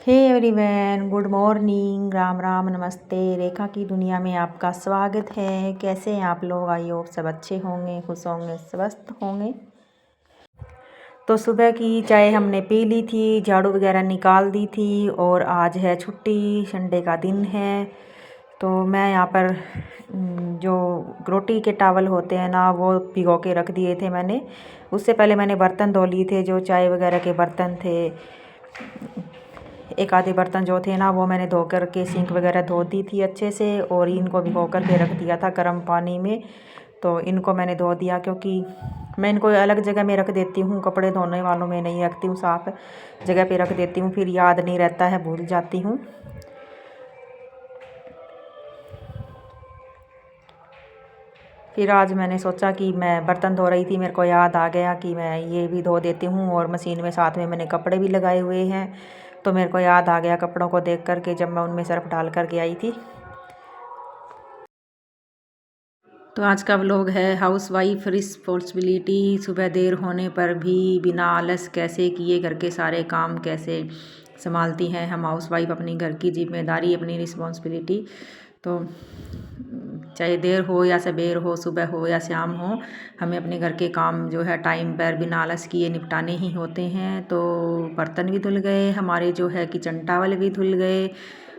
हे everyone, good morning, Ram Ram, नमस्ते। रेखा की दुनिया में आपका स्वागत है। कैसे हैं आप लोग? आई होप सब अच्छे होंगे, खुश होंगे, स्वस्थ होंगे। तो सुबह की चाय हमने पी ली थी, झाड़ू वगैरह निकाल दी थी और आज है छुट्टी, संडे का दिन है। तो मैं यहाँ पर जो रोटी के टावल होते हैं ना, वो भिगो के रख दिए थे मैंने। उससे पहले मैंने बर्तन धो लिए थे, जो चाय वगैरह के बर्तन थे। एक आधे बर्तन जो थे ना, वो मैंने धो कर के सिंक वगैरह धो दी थी अच्छे से, और इनको भिगो कर के रख दिया था गर्म पानी में। तो इनको मैंने धो दिया, क्योंकि मैं इनको अलग जगह में रख देती हूँ, कपड़े धोने वालों में नहीं रखती हूँ, साफ़ जगह पे रख देती हूँ, फिर याद नहीं रहता है, भूल जाती हूँ। फिर आज मैंने सोचा कि मैं बर्तन धो रही थी, मेरे को याद आ गया कि मैं ये भी धो देती हूँ, और मशीन में साथ में मैंने कपड़े भी लगाए हुए हैं। तो मेरे को याद आ गया कपड़ों को देख कर के, जब मैं उनमें सर्फ डाल कर के आई थी। तो आज का व्लॉग है हाउस वाइफ रिस्पॉन्सिबिलिटी। सुबह देर होने पर भी बिना आलस कैसे किए घर के सारे काम कैसे संभालती हैं हम हाउस वाइफ, अपनी घर की जिम्मेदारी, अपनी रिस्पॉन्सिबिलिटी। तो चाहे देर हो या सबेर हो, सुबह हो या शाम हो, हमें अपने घर के काम जो है टाइम पर बिना आलस किए निपटाने ही होते हैं। तो बर्तन भी धुल गए हमारे, जो है किचन टावल भी धुल गए।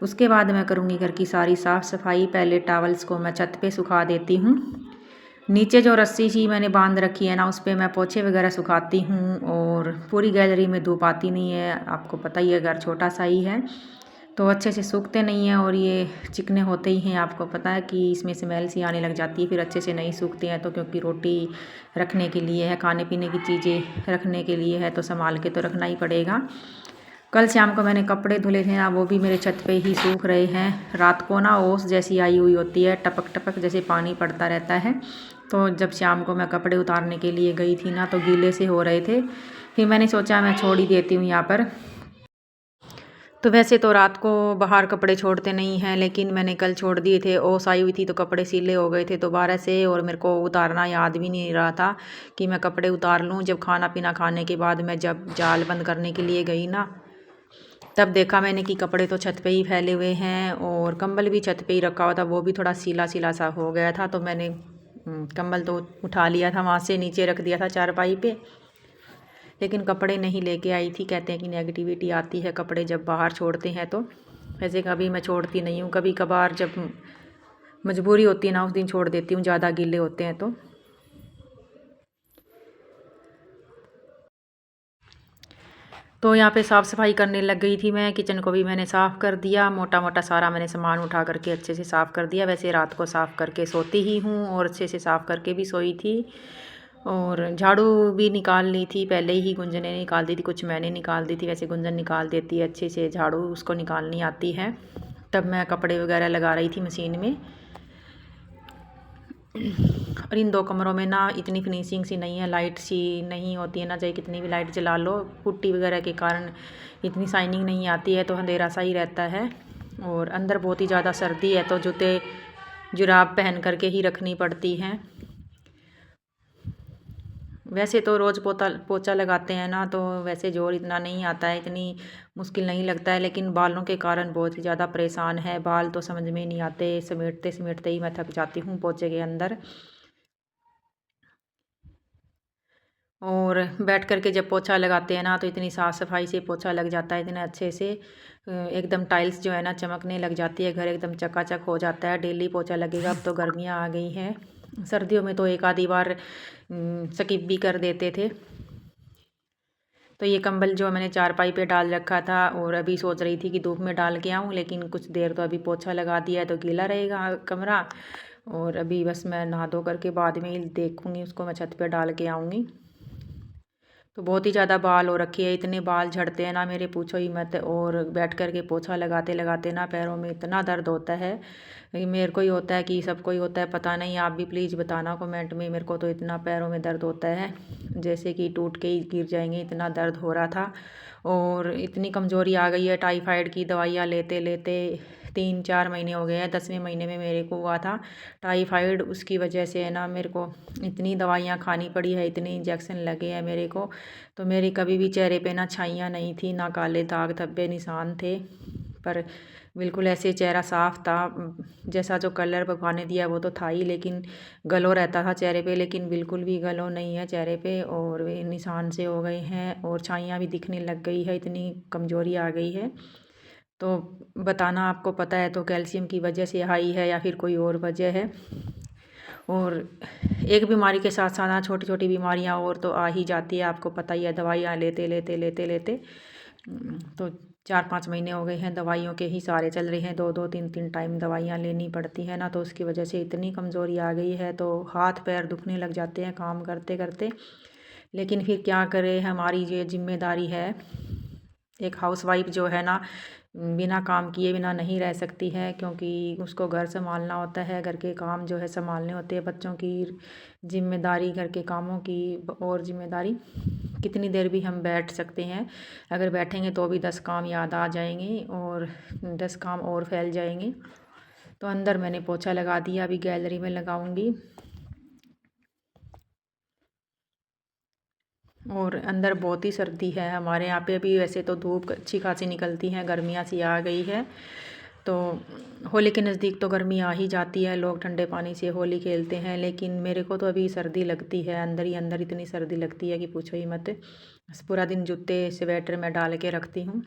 उसके बाद मैं करूँगी घर की सारी साफ़ सफाई। पहले टावल्स को मैं छत पे सुखा देती हूँ। नीचे जो रस्सी सी मैंने बांध रखी है ना, उस पर मैं पोछे वगैरह सुखाती हूँ, और पूरी गैलरी में धूप आती नहीं है, आपको पता ही है घर छोटा सा ही है, तो अच्छे से सूखते नहीं हैं। और ये चिकने होते ही हैं, आपको पता है कि इसमें स्मेल सी आने लग जाती है, फिर अच्छे से नहीं सूखते हैं। तो क्योंकि रोटी रखने के लिए है, खाने पीने की चीज़ें रखने के लिए है, तो संभाल के तो रखना ही पड़ेगा। कल शाम को मैंने कपड़े धुले थे ना, वो भी मेरे छत पे ही सूख रहे हैं। रात को ना ओस जैसी आई हुई होती है, टपक टपक जैसे पानी पड़ता रहता है। तो जब शाम को मैं कपड़े उतारने के लिए गई थी ना, तो गीले से हो रहे थे, फिर मैंने सोचा मैं छोड़ ही देती हूँ यहाँ पर। तो वैसे तो रात को बाहर कपड़े छोड़ते नहीं हैं, लेकिन मैंने कल छोड़ दिए थे, ओस आई हुई थी तो कपड़े सीले हो गए थे दोबारा से, और मेरे को उतारना याद भी नहीं रहा था कि मैं कपड़े उतार लूँ। जब खाना पीना खाने के बाद मैं जब जाल बंद करने के लिए गई ना, तब देखा मैंने कि कपड़े तो छत पे ही फैले हुए हैं, और कंबल भी छत पे ही रखा हुआ था, वो भी थोड़ा सीला सीला सा हो गया था। तो मैंने कंबल तो उठा लिया था, वहाँ से नीचे रख दिया था चारपाई पे, लेकिन कपड़े नहीं लेके आई थी। कहते हैं कि नेगेटिविटी आती है कपड़े जब बाहर छोड़ते हैं तो। वैसे कभी मैं छोड़ती नहीं हूँ, कभी कभार जब मजबूरी होती है ना, उस दिन छोड़ देती हूँ, ज़्यादा गीले होते हैं तो। तो यहाँ पे साफ़ सफाई करने लग गई थी मैं। किचन को भी मैंने साफ़ कर दिया, मोटा मोटा सारा मैंने सामान उठा करके अच्छे से साफ़ कर दिया। वैसे रात को साफ़ करके सोती ही हूँ, और अच्छे से साफ़ करके भी सोई थी। और झाड़ू भी निकाल ली थी, पहले ही गुंजन ने निकाल दी थी, कुछ मैंने निकाल दी थी। वैसे गुंजन निकाल देती है अच्छे से झाड़ू, उसको निकालनी आती है। तब मैं कपड़े वगैरह लगा रही थी मशीन में। और इन दो कमरों में ना इतनी फिनिशिंग सी नहीं है, लाइट सी नहीं होती है ना, चाहे कितनी भी लाइट जला लो, पुट्टी वगैरह के कारण इतनी शाइनिंग नहीं आती है, तो अंधेरा सा ही रहता है। और अंदर बहुत ही ज़्यादा सर्दी है, तो जूते जुराब पहन करके ही रखनी पड़ती हैं। वैसे तो रोज़ पोछा लगाते हैं ना, तो वैसे जोर इतना नहीं आता है, इतनी मुश्किल नहीं लगता है, लेकिन बालों के कारण बहुत ही ज़्यादा परेशान है। बाल तो समझ में नहीं आते, समेटते समेटते ही मैं थक जाती हूँ पोछे के अंदर। और बैठ कर के जब पोछा लगाते हैं ना, तो इतनी साफ़ सफाई से पोछा लग जाता है, इतने अच्छे से एकदम टाइल्स जो है ना चमकने लग जाती है, घर एकदम चकाचक हो जाता है। डेली पोछा लगेगा। अब तो गर्मियाँ आ गई हैं, सर्दियों में तो एक आधी बार स्किप भी कर देते थे। तो ये कंबल जो मैंने चारपाई पे डाल रखा था, और अभी सोच रही थी कि धूप में डाल के आऊँ, लेकिन कुछ देर तो अभी पोछा लगा दिया है तो गीला रहेगा कमरा। और अभी बस मैं नहा धो करके बाद में ही देखूँगी उसको, मैं छत पे डाल के आऊँगी। तो बहुत ही ज़्यादा बाल हो रखे हैं, इतने बाल झड़ते हैं ना मेरे, पूछो ही मत। और बैठ कर के पोछा लगाते लगाते ना पैरों में इतना दर्द होता है। ये मेरे को ही होता है कि सबको ही होता है, पता नहीं, आप भी प्लीज़ बताना कमेंट में। मेरे को तो इतना पैरों में दर्द होता है जैसे कि टूट के ही गिर जाएंगे, इतना दर्द हो रहा था। और इतनी कमज़ोरी आ गई है, टाइफाइड की दवाइयाँ लेते लेते 3-4 महीने हो गए हैं। 10वें महीने में मेरे को हुआ था टाइफाइड। उसकी वजह से है ना मेरे को इतनी दवाइयाँ खानी पड़ी है, इतने इंजेक्शन लगे हैं मेरे को। तो मेरे कभी भी चेहरे पे ना छाइयाँ नहीं थी, ना काले दाग धब्बे निशान थे, पर बिल्कुल ऐसे चेहरा साफ़ था। जैसा जो कलर भगवान ने दिया वो तो था ही, लेकिन ग्लो रहता था चेहरे पे, लेकिन बिल्कुल भी ग्लो नहीं है चेहरे पे, और वे निशान से हो गए हैं और छाइयाँ भी दिखने लग गई है, इतनी कमज़ोरी आ गई है। तो बताना आपको पता है तो कैल्शियम की वजह से आई है या फिर कोई और वजह है। और एक बीमारी के साथ साथ छोटी छोटी बीमारियां और तो आ ही जाती है, आपको पता ही है। दवाइयाँ लेते लेते लेते लेते तो 4-5 महीने हो गए हैं दवाइयों के ही सहारे चल रहे हैं। 2-2 3-3 टाइम दवाइयाँ लेनी पड़ती है ना, तो उसकी वजह से इतनी कमज़ोरी आ गई है, तो हाथ पैर दुखने लग जाते हैं काम करते करते। लेकिन फिर क्या करें, हमारी ये जिम्मेदारी है। एक हाउसवाइफ जो है ना बिना काम किए बिना नहीं रह सकती है, क्योंकि उसको घर संभालना होता है, घर के काम जो है संभालने होते हैं, बच्चों की जिम्मेदारी, घर के कामों की और जिम्मेदारी। कितनी देर भी हम बैठ सकते हैं, अगर बैठेंगे तो भी 10 काम याद आ जाएंगे और 10 काम और फैल जाएंगे। तो अंदर मैंने पोछा लगा दिया, अभी गैलरी में लगाऊंगी। और अंदर बहुत ही सर्दी है हमारे यहाँ पे अभी। वैसे तो धूप अच्छी खासी निकलती है, गर्मियाँ सी आ गई है। तो होली के नज़दीक तो गर्मी आ ही जाती है, लोग ठंडे पानी से होली खेलते हैं, लेकिन मेरे को तो अभी सर्दी लगती है, अंदर ही अंदर इतनी सर्दी लगती है कि पूछो ही मत। बस पूरा दिन जूते स्वेटर में डाल के रखती हूँ।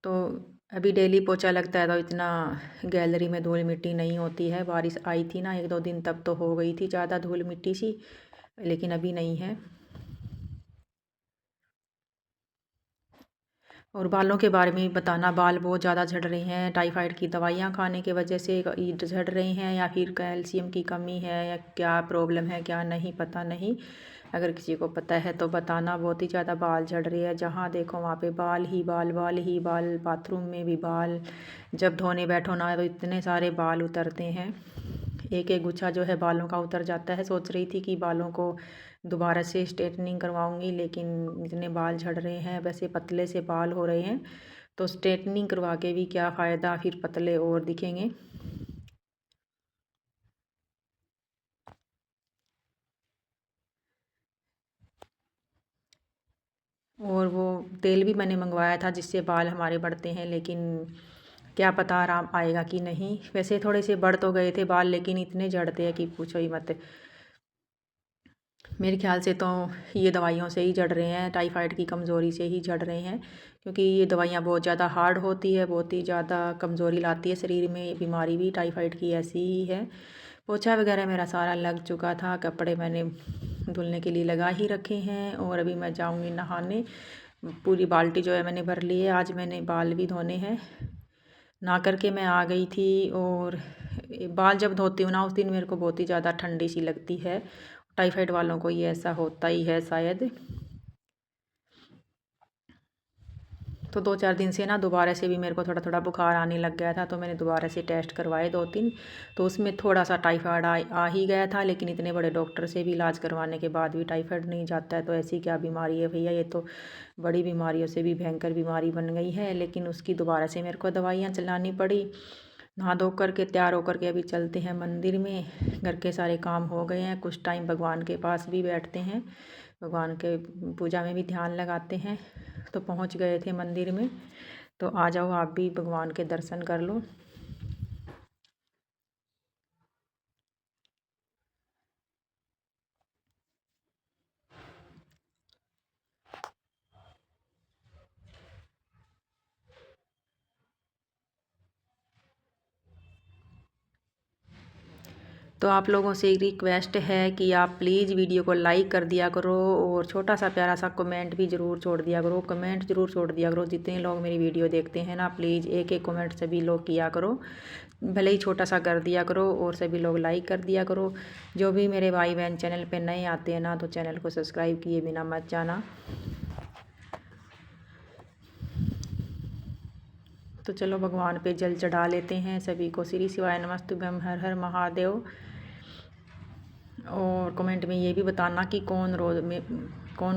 तो अभी डेली पोछा लगता है तो इतना गैलरी में धूल मिट्टी नहीं होती है। बारिश आई थी ना 1-2 दिन, तब तो हो गई थी ज़्यादा धूल मिट्टी सी, लेकिन अभी नहीं है। और बालों के बारे में बताना, बाल बहुत ज़्यादा झड़ रहे हैं, टाइफाइड की दवाइयाँ खाने की वजह से झड़ रहे हैं, या फिर कैल्शियम की कमी है, या क्या प्रॉब्लम है क्या नहीं पता नहीं। अगर किसी को पता है तो बताना। बहुत ही ज़्यादा बाल झड़ रहे हैं, जहाँ देखो वहाँ पे बाल ही बाल, बाल ही बाल, बाथरूम में भी बाल। जब धोने बैठो ना तो इतने सारे बाल उतरते हैं, एक एक गुच्छा जो है बालों का उतर जाता है। सोच रही थी कि बालों को दोबारा से स्ट्रेटनिंग करवाऊंगी, लेकिन इतने बाल झड़ रहे हैं, वैसे पतले से बाल हो रहे हैं, तो स्ट्रेटनिंग करवा के भी क्या फ़ायदा, फिर पतले और दिखेंगे। और वो तेल भी मैंने मंगवाया था जिससे बाल हमारे बढ़ते हैं, लेकिन क्या पता आराम आएगा कि नहीं। वैसे थोड़े से बढ़ तो गए थे बाल, लेकिन इतने झड़ते हैं कि पूछो ही मत। मेरे ख्याल से तो ये दवाइयों से ही झड़ रहे हैं, टाइफाइड की कमज़ोरी से ही झड़ रहे हैं, क्योंकि ये दवाइयाँ बहुत ज़्यादा हार्ड होती है, बहुत ही ज़्यादा कमज़ोरी लाती है शरीर में। बीमारी भी टाइफाइड की ऐसी ही है। पोछा वगैरह मेरा सारा लग चुका था, कपड़े मैंने धुलने के लिए लगा ही रखे हैं, और अभी मैं जाऊँगी नहाने। पूरी बाल्टी जो है मैंने भर ली है, आज मैंने बाल भी धोने हैं। नहा करके मैं आ गई थी, और बाल जब धोती हूँ ना उस दिन मेरे को बहुत ही ज़्यादा ठंडी सी लगती है। टाइफाइड वालों को ये ऐसा होता ही है शायद। तो 2-4 दिन से ना दोबारा से भी मेरे को थोड़ा थोड़ा बुखार आने लग गया था, तो मैंने दोबारा से टेस्ट करवाए 2-3, तो उसमें थोड़ा सा टाइफाइड आ ही गया था। लेकिन इतने बड़े डॉक्टर से भी इलाज करवाने के बाद भी टाइफाइड नहीं जाता है, तो ऐसी क्या बीमारी है भैया, ये तो बड़ी बीमारियों से भी भयंकर बीमारी बन गई है। लेकिन उसकी दोबारा से मेरे को दवाइयाँ चलानी पड़ी। नहा धो करके तैयार होकर के अभी चलते हैं मंदिर में। घर के सारे काम हो गए हैं, कुछ टाइम भगवान के पास भी बैठते हैं, भगवान के पूजा में भी ध्यान लगाते हैं। तो पहुंच गए थे मंदिर में, तो आ जाओ आप भी भगवान के दर्शन कर लो। तो आप लोगों से एक रिक्वेस्ट है कि आप प्लीज़ वीडियो को लाइक कर दिया करो, और छोटा सा प्यारा सा कमेंट भी ज़रूर छोड़ दिया करो, कमेंट ज़रूर छोड़ दिया करो। जितने लोग मेरी वीडियो देखते हैं ना, प्लीज़ एक एक कमेंट सभी लोग किया करो, भले ही छोटा सा कर दिया करो, और सभी लोग लाइक कर दिया करो। जो भी मेरे भाई बहन चैनल पे नए आते हैं ना, तो चैनल को सब्सक्राइब किए बिना मत जाना। तो चलो भगवान पे जल चढ़ा लेते हैं सभी को। श्री शिवाय नमस्तुभ्यम, हर हर महादेव। और कमेंट में ये भी बताना कि कौन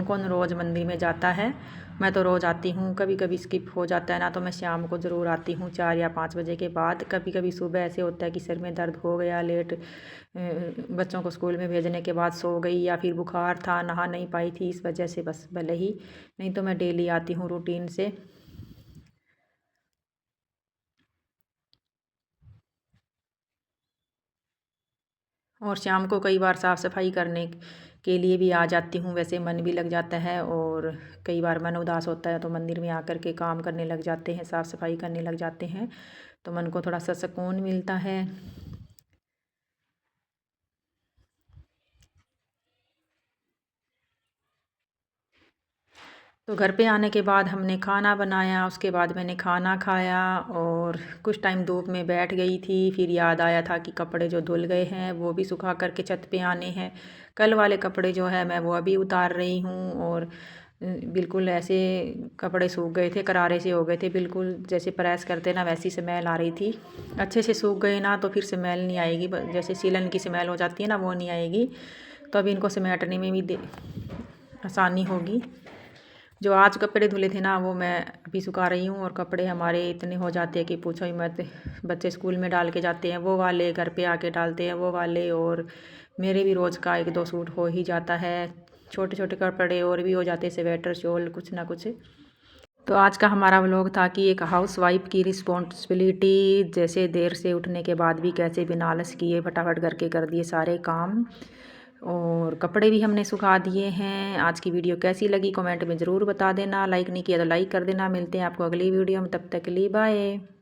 कौन रोज़ मंदिर में जाता है। मैं तो रोज़ आती हूँ, कभी कभी स्किप हो जाता है ना, तो मैं शाम को ज़रूर आती हूँ 4 या 5 बजे के बाद। कभी कभी सुबह ऐसे होता है कि सिर में दर्द हो गया, लेट बच्चों को स्कूल में भेजने के बाद सो गई, या फिर बुखार था, नहा नहीं पाई थी, इस वजह से बस भले ही। नहीं तो मैं डेली आती हूँ रूटीन से। और शाम को कई बार साफ़ सफाई करने के लिए भी आ जाती हूँ, वैसे मन भी लग जाता है। और कई बार मन उदास होता है तो मंदिर में आकर के काम करने लग जाते हैं, साफ़ सफाई करने लग जाते हैं, तो मन को थोड़ा सा सुकून मिलता है। तो घर पे आने के बाद हमने खाना बनाया, उसके बाद मैंने खाना खाया और कुछ टाइम धूप में बैठ गई थी। फिर याद आया था कि कपड़े जो धुल गए हैं वो भी सुखा करके छत पे आने हैं। कल वाले कपड़े जो है मैं वो अभी उतार रही हूँ। और बिल्कुल ऐसे कपड़े सूख गए थे, करारे से हो गए थे, बिल्कुल जैसे प्रेस करते ना वैसी स्मेल आ रही थी। अच्छे से सूख गए ना तो फिर स्मेल नहीं आएगी, जैसे सीलन की स्मेल हो जाती है ना, वो नहीं आएगी। तो अभी इनको समेटने में भी आसानी होगी। जो आज कपड़े धुले थे ना वो मैं अभी सुखा रही हूँ। और कपड़े हमारे इतने हो जाते हैं कि पूछो ही मत। बच्चे स्कूल में डाल के जाते हैं वो वाले, घर पे आके डालते हैं वो वाले, और मेरे भी रोज़ का 1-2 सूट हो ही जाता है। छोटे छोटे कपड़े और भी हो जाते हैं, स्वेटर शॉल कुछ ना कुछ। तो आज का हमारा व्लॉग था कि एक हाउस वाइफ की रिस्पॉन्सिबिलिटी, जैसे देर से उठने के बाद भी कैसे बिना आलस किए फटाफट करके कर दिए सारे काम। और कपड़े भी हमने सुखा दिए हैं। आज की वीडियो कैसी लगी कमेंट में ज़रूर बता देना। लाइक नहीं किया तो लाइक कर देना। मिलते हैं आपको अगली वीडियो में, तब तक के लिए बाय।